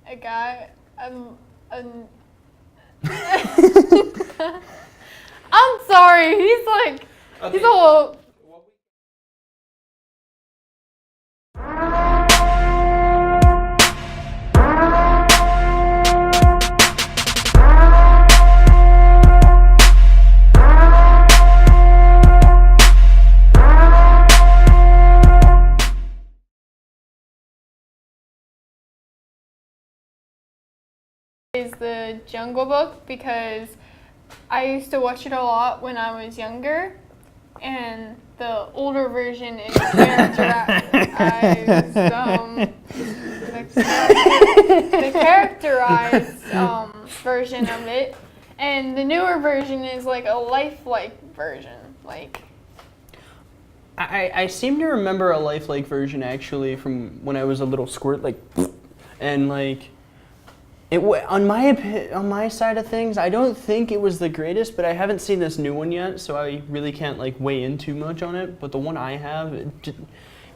a guy, I'm sorry, he's like, okay. He's a little... Is the Jungle Book because I used to watch it a lot when I was younger, and the older version is characterized the characterized version of it, and the newer version is like a lifelike version. Like, I seem to remember a lifelike version actually from when I was a little squirt, like, and like. On my side of things, I don't think it was the greatest, but I haven't seen this new one yet, so I really can't like weigh in too much on it. But the one I have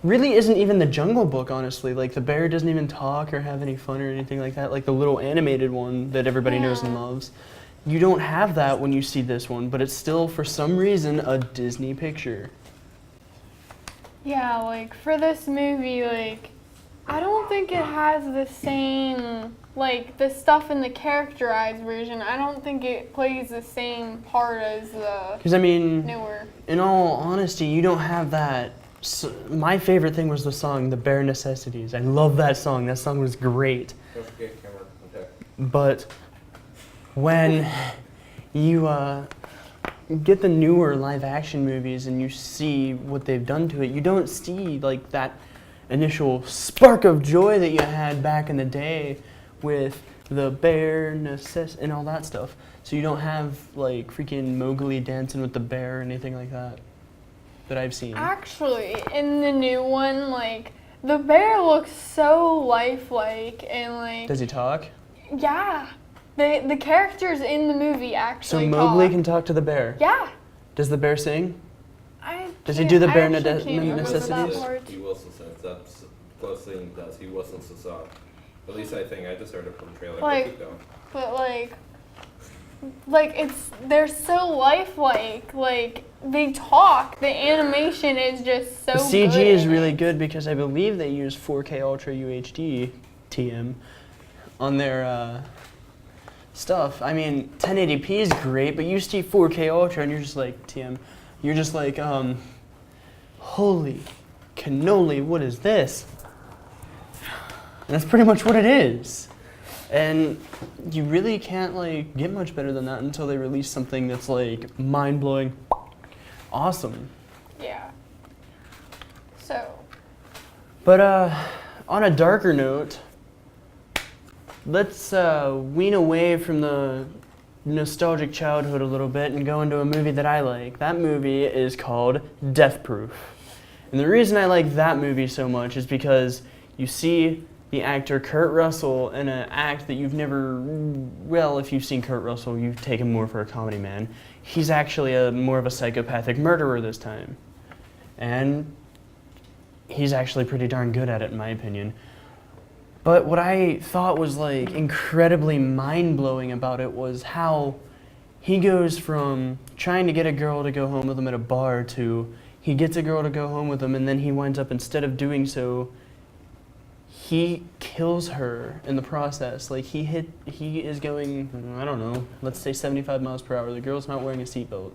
really isn't even the Jungle Book, honestly. Like the bear doesn't even talk or have any fun or anything like that. Like the little animated one that everybody knows and loves. You don't have that when you see this one, but it's still for some reason a Disney picture. Yeah, like for this movie, like I don't think it has the same. Like, the stuff in the characterized version, I don't think it plays the same part as the Because, I mean, newer. In all honesty, you don't have that. So, my favorite thing was the song, The Bare Necessities. I love that song. That song was great. But when you get the newer live-action movies and you see what they've done to it, you don't see, like, that initial spark of joy that you had back in the day with the bare and all that stuff. So you don't have like freaking Mowgli dancing with the bear or anything like that I've seen. Actually, in the new one, like the bear looks so lifelike and like. Does he talk? Yeah, the characters in the movie actually. So Mowgli can talk to the bear. Yeah. Does the bear sing? Does he do the bare necessities? He wasn't since that's close thing does. He wasn't so soft. At least I think I just heard it from the trailer. Like, but like they're so lifelike. Like they talk. The animation is just so. The CG good is really good because I believe they use 4K Ultra UHD TM on their stuff. I mean, 1080p is great, but you see 4K Ultra and you're just like TM. You're just like holy cannoli! What is this? And that's pretty much what it is. And you really can't like get much better than that until they release something that's like mind-blowing awesome. Yeah. So. But on a darker note, let's wean away from the nostalgic childhood a little bit and go into a movie that I like. That movie is called Death Proof. And the reason I like that movie so much is because you see the actor Kurt Russell in an act that you've never, well, if you've seen Kurt Russell, you've taken more for a comedy man. He's actually more of a psychopathic murderer this time. And he's actually pretty darn good at it, in my opinion. But what I thought was like incredibly mind-blowing about it was how he goes from trying to get a girl to go home with him at a bar to he gets a girl to go home with him, and then he winds up, instead of doing so, he kills her in the process. Like he is going, I don't know, let's say 75 miles per hour. The girl's not wearing a seatbelt.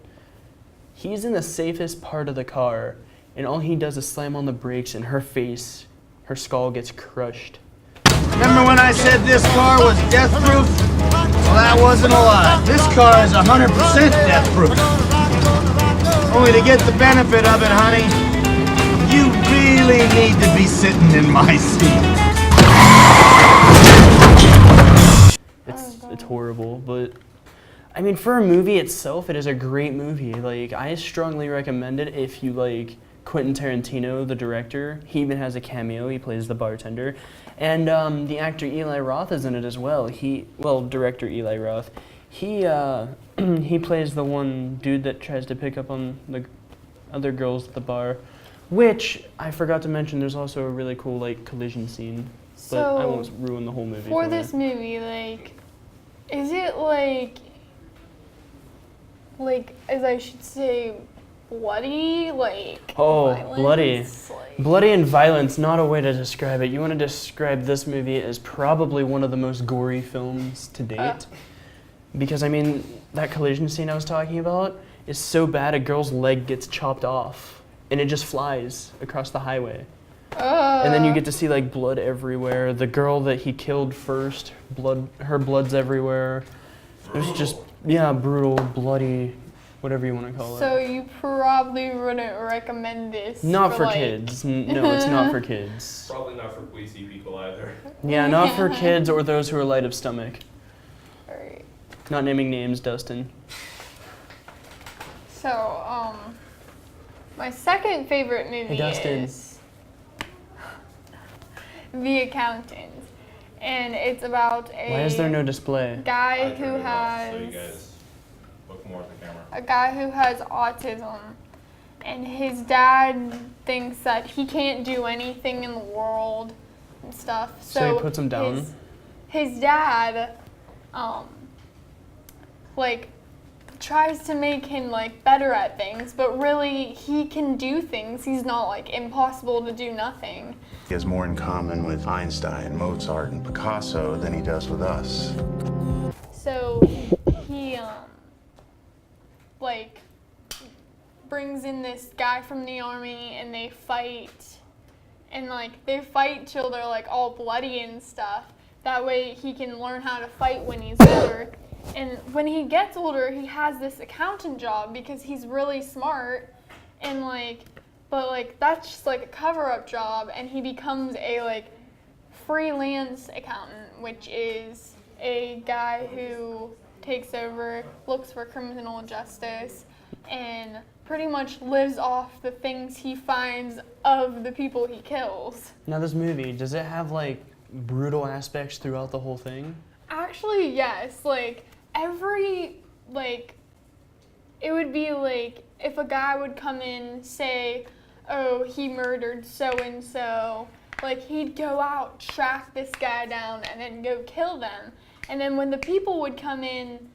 He's in the safest part of the car, and all he does is slam on the brakes, and her face, her skull gets crushed. Remember when I said this car was death-proof? Well, that wasn't a lie. This car is 100% death-proof. Only to get the benefit of it, honey, you really need to be sitting in my seat. It's horrible, but I mean, for a movie itself, it is a great movie. Like, I strongly recommend it if you like Quentin Tarantino, the director. He even has a cameo. He plays the bartender. And the actor Eli Roth is in it as well. Director Eli Roth. He plays the one dude that tries to pick up on the other girls at the bar, which I forgot to mention. There's also a really cool like collision scene. but I So, won't ruin the whole movie for for this you. movie, like, is it like, as I should say, bloody? Like, Oh, violence? Like, Bloody and violence, not a way to describe it. You want to describe this movie as probably one of the most gory films to date. Because, I mean, that collision scene I was talking about is so bad a girl's leg gets chopped off and it just flies across the highway. And then you get to see, like, blood everywhere. The girl that he killed first, her blood's everywhere. It's just, yeah, brutal, bloody, whatever you want to call it. So you probably wouldn't recommend this. Not for like, kids. No, it's not for kids. Probably not for queasy people either. Yeah, not for kids or those who are light of stomach. Alright. Not naming names, Dustin. So, my second favorite movie Hey, Dustin. is The Accountant. And it's about Why is there no display? guy I who turned it off so you has guys look more at the camera. a guy who has autism, and his dad thinks that he can't do anything in the world and stuff. So he puts him down? His dad, like, tries to make him, like, better at things, but really he can do things. He's not, like, impossible to do nothing. He has more in common with Einstein, Mozart, and Picasso than he does with us. So he, like, brings in this guy from the army, and they fight. And, like, they fight till they're, like, all bloody and stuff. That way he can learn how to fight when he's older. And when he gets older, he has this accountant job because he's really smart. And, like, but, like, that's just, like, a cover-up job. And he becomes a, like, freelance accountant, which is a guy who takes over, looks for criminal justice, and pretty much lives off the things he finds of the people he kills. Now this movie, does it have like brutal aspects throughout the whole thing? Actually, yes. Like, every, like, it would be like if a guy would come in, say, oh, he murdered so-and-so, like, he'd go out, track this guy down, and then go kill them. And then when the people would come in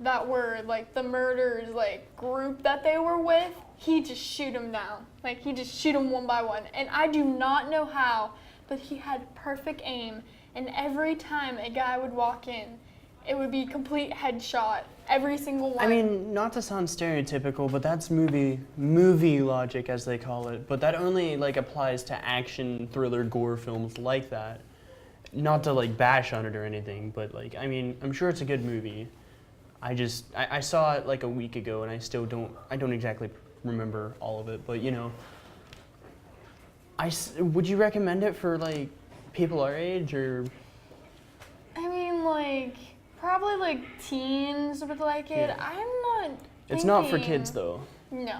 that were, like, the murderers, like, group that they were with, he'd just shoot them down. Like, he'd just shoot them one by one. And I do not know how, but he had perfect aim. And every time a guy would walk in, it would be complete headshot. Every single one. I mean, not to sound stereotypical, but that's movie logic, as they call it. But that only, like, applies to action, thriller, gore films like that. Not to, like, bash on it or anything, but, like, I mean, I'm sure it's a good movie. I saw it, like, a week ago, and I don't exactly remember all of it, but, you know. Would you recommend it for, like, people our age, or? I mean, like, probably, like, teens would like it. Yeah. I'm not It's not for thinking- kids, though. No.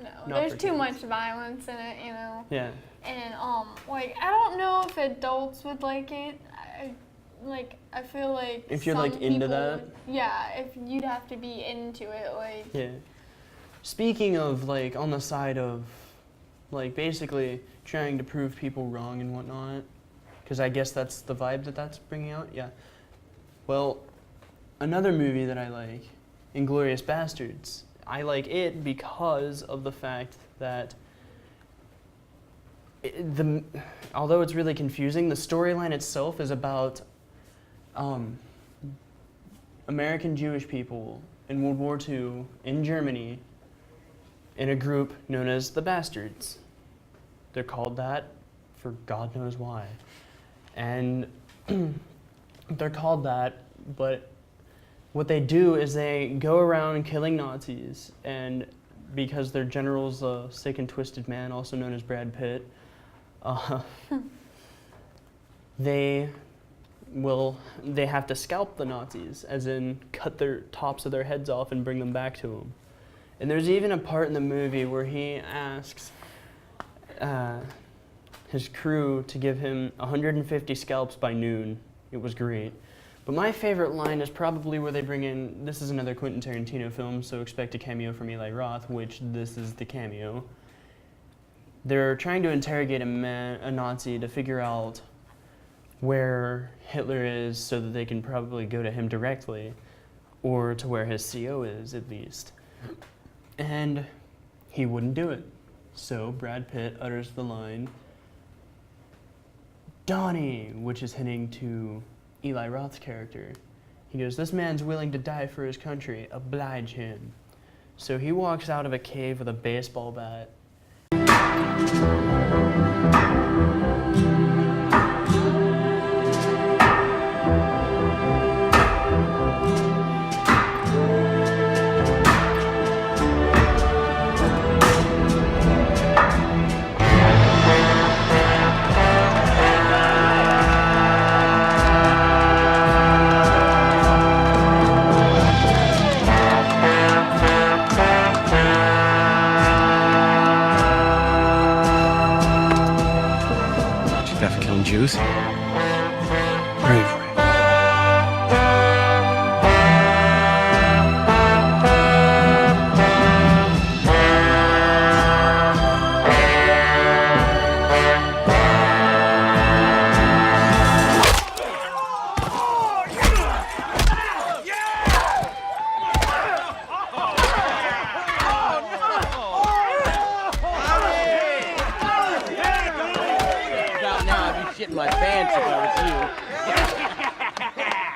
Not There's for too kids. much violence in it, you know. Yeah. And, like, I don't know if adults would like it. I feel like If you're, some like, into people that? would- yeah, if you'd have to be into it, like. Yeah. Speaking of, like, on the side of, like, basically trying to prove people wrong and whatnot, because I guess that's the vibe that's bringing out, yeah. Well, another movie that I like, Inglourious Basterds. I like it because of the fact that although it's really confusing, the storyline itself is about American Jewish people in World War II in Germany in a group known as the Basterds. They're called that for God knows why. And they're called that, but what they do is they go around killing Nazis, and because their general's a sick and twisted man, also known as Brad Pitt, they have to scalp the Nazis, as in cut their tops of their heads off and bring them back to him. And there's even a part in the movie where he asks his crew to give him 150 scalps by noon. It was great. But my favorite line is probably where they bring in, this is another Quentin Tarantino film, so expect a cameo from Eli Roth, which this is the cameo. They're trying to interrogate a Nazi to figure out where Hitler is so that they can probably go to him directly, or to where his CO is at least. And he wouldn't do it. So Brad Pitt utters the line, Donnie, which is hinting to Eli Roth's character. He goes, this man's willing to die for his country, oblige him. So he walks out of a cave with a baseball bat. Jews. Bravery. My pants if I was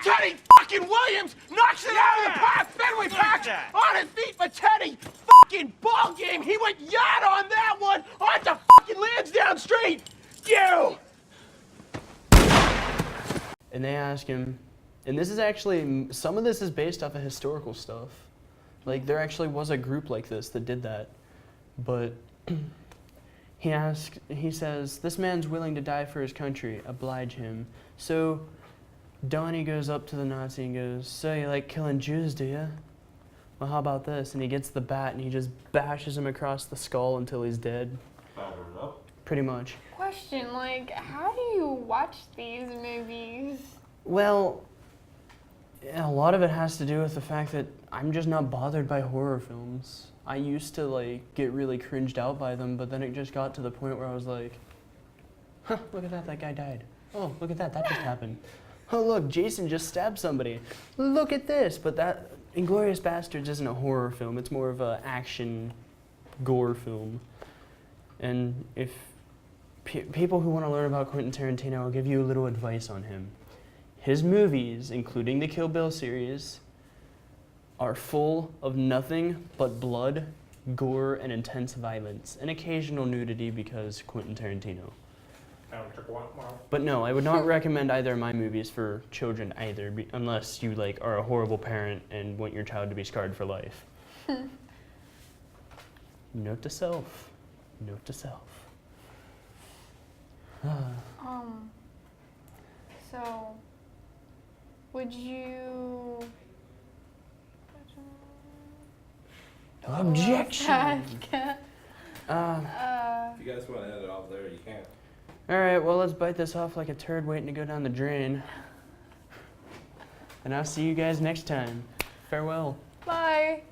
you. Teddy fucking Williams knocks it out of the park. Fenway Park on his feet for Teddy. Fucking ball game. He went yard on that one onto fucking Lansdowne Street. You. And they ask him, and this is actually, some of this is based off of historical stuff. Like, there actually was a group like this that did that. But he says, this man's willing to die for his country, oblige him. So Donnie goes up to the Nazi and goes, so you like killing Jews, do you? Well, how about this? And he gets the bat and he just bashes him across the skull until he's dead. Pretty much. Question, like, how do you watch these movies? Well, a lot of it has to do with the fact that I'm just not bothered by horror films. I used to like get really cringed out by them, but then it just got to the point where I was like, huh, look at that guy died. Oh, look at that just happened. Oh look, Jason just stabbed somebody. Look at this. But that Inglourious Basterds isn't a horror film, it's more of an action gore film. And if people who want to learn about Quentin Tarantino, I'll give you a little advice on him. His movies, including the Kill Bill series, are full of nothing but blood, gore, and intense violence, and occasional nudity because Quentin Tarantino. But no, I would not recommend either of my movies for children either, unless you like are a horrible parent and want your child to be scarred for life. Note to self. Note to self. So, would you... Objection! If you guys want to end it off there, you can. Alright, well, let's bite this off like a turd waiting to go down the drain. And I'll see you guys next time. Farewell. Bye.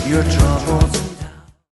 Your troubles